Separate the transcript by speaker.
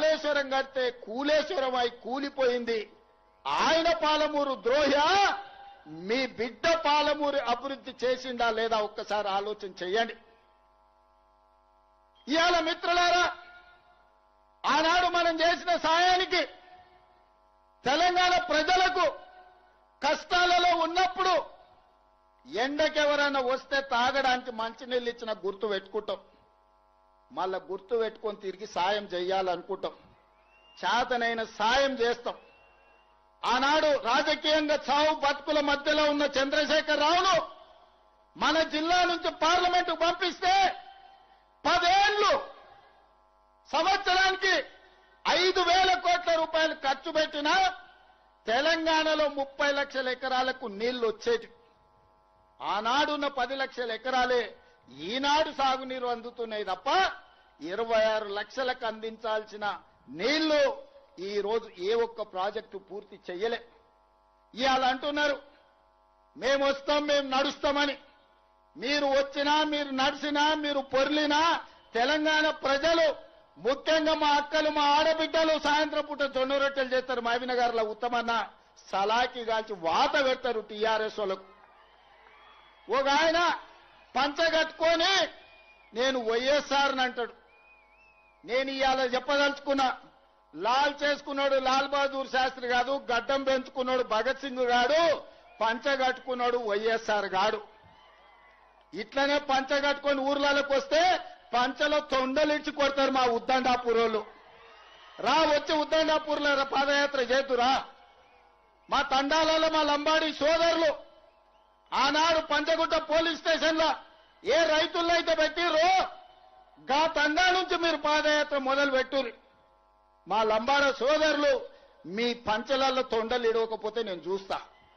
Speaker 1: కాళేశ్వరం కడితే కూలేశ్వరం అయి కూలిపోయింది. ఆయన పాలమూరు ద్రోహి, మీ బిడ్డ పాలమూరు అభివృద్ధి చేసిందా లేదా ఒక్కసారి ఆలోచన చెయ్యండి. ఇవాళ మిత్రులారా, ఆనాడు మనం చేసిన సాయానికి తెలంగాణ ప్రజలకు కష్టాలలో ఉన్నప్పుడు ఎండకెవరైనా వస్తే తాగడానికి మంచినీళ్ళు ఇచ్చిన గుర్తు పెట్టుకుంటాం. మళ్ళా గుర్తు పెట్టుకొని తిరిగి సాయం చెయ్యాలనుకుంటాం. చేతనైన సాయం చేస్తాం. ఆనాడు రాజకీయంగా చావు బతుకుల మధ్యలో ఉన్న చంద్రశేఖర్ రావును మన జిల్లా నుంచి పార్లమెంటుకు పంపిస్తే 10 ఏళ్లు సంవత్సరానికి 5,000 కోట్ల రూపాయలు ఖర్చు పెట్టినా తెలంగాణలో 30 లక్షల ఎకరాలకు నీళ్లు వచ్చేటి. ఆనాడున్న 10 లక్షల ఎకరాలే ఈనాడు సాగునీరు అందుతున్నాయి తప్ప 26 లక్షలకు అందించాల్సిన నీళ్లు ఈ రోజు ఏ ఒక్క ప్రాజెక్టు పూర్తి చెయ్యలే. ఇవాళ అంటున్నారు మేము వస్తాం, మేము నడుస్తామని. మీరు వచ్చినా, మీరు నడిచినా, మీరు పొర్లినా తెలంగాణ ప్రజలు, ముఖ్యంగా మా అక్కలు, మా ఆడబిడ్డలు సాయంత్రం పూట జొన్న రొట్టెలు చేస్తారు. మహబూబ్నగర్లో ఉత్తమన్న సలాకి కాల్చి వాత పెడతారు టీఆర్ఎస్ వాళ్ళకు. ఒక ఆయన పంచగట్టుకొని నేను వైఎస్ఆర్ అంటాడు. నేను ఇవాళ చెప్పదలుచుకున్నా, లాల్ చేసుకున్నాడు లాల్ బహదూర్ శాస్త్రి కాదు, గడ్డం పెంచుకున్నాడు భగత్ సింగ్ గాడు, పంచగట్టుకున్నాడు వైఎస్ఆర్ గాడు. ఇట్లనే పంచగట్టుకొని ఊర్లలోకి వస్తే పంచలో తొండలించి కొడతారు మా ఉద్దండాపూర్ వాళ్ళు. రా, వచ్చి ఉద్దండాపూర్లో పాదయాత్ర చేతురా. మా తండాలలో మా లంబాడి సోదరులు ఆనాడు పంచగుట్ట పోలీస్ స్టేషన్ లో ఏ రైతుల్లో అయితే పెట్టిర్రో గా తండా నుంచి మీరు పాదయాత్ర మొదలు పెట్టుర్రి. మా లంబాడ సోదరులు మీ పంచలలో తొండలు ఇడవకపోతే నేను చూస్తా.